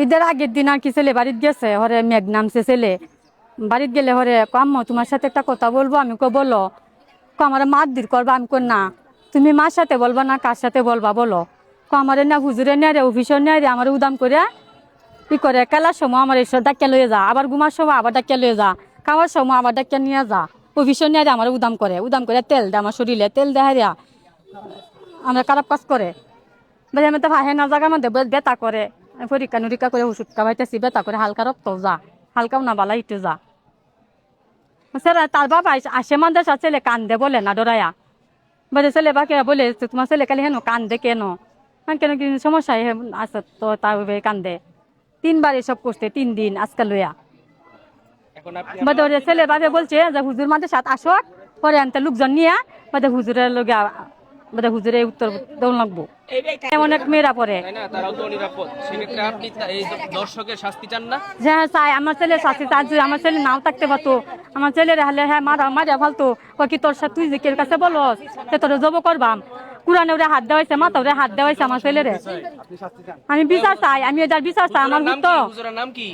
ঈদের আগের দিন আর কি ছেলে বাড়িতে গেছে, হরে মেঘ নামছে, ছেলে বাড়িতে গেলে হরে আম্মু তোমার সাথে একটা কথা বলবো, আমি কো বলো, আমার মারধর করবা, আমি কো না, তুমি মার সাথে বলবা না কার সাথে বলবা বলো, আমার না হুজুরে নেয় রে, অফিসর নেয় রে, আমার উদাম করে কি করে, খেলার সময় আমার এসব ডাক্কা লয়ে যা, আবার ঘুমার সময় আবার ডাক্কা লয়ে যা, খাওয়ার সময় আবার ডাক্কা নিয়ে যা, অফিসর নেয় রে, আমার উদাম করে তেল দে, আমার শরীরে তেল দেয়, আমরা খারাপ কাজ করে বলে, আমি তো ভাই না জায়গা মধ্যে বেতা করে, পরীক্ষা নিরীক্ষা করে ওষুধ খাওয়াইতেছি, বেতা করে হালকা রক্ত যা, হালকাও না বালা ইটু যা। স্যার তার বাবা আসে মাদ্রাসা, ছেলে কান্দে বলে না ডরায়া, বলে ছেলে বাকে বলে তোমার ছেলে কালি হেন কান্দে কেন, কেন কি সমস্যা আছে তো, তার কান্দে 3 বার এসব করছে, 3 দিন আজকাল লইয়া। বাদে ছেলে বাদে বলছে যে হুজুর মাদ্রাসাত আসক, পরে আনতে লোকজন নিয়ে বাদে হুজুরের লগে বাদে হুজুরে উত্তর দৌড় লাগবো, অনেক মেয়েরা পরে। হ্যাঁ চাই আমার ছেলে শাস্তি চাই, যদি আমার ছেলে নাও থাকতে পারতো, আমার ছেলের হলে হ্যাঁ মারা ফালতো, কি তোর সাথে তুই যে কের কাছে বলো তোর জব করবাম, কুরানে ওরে হাত দেওয়াইছে, মাথা ওরে হাত দেওয়াইছে আমার ছেলেরে, আমি বিচার চাই, আমি এটার বিচার চাই, আমার তো নাম কি?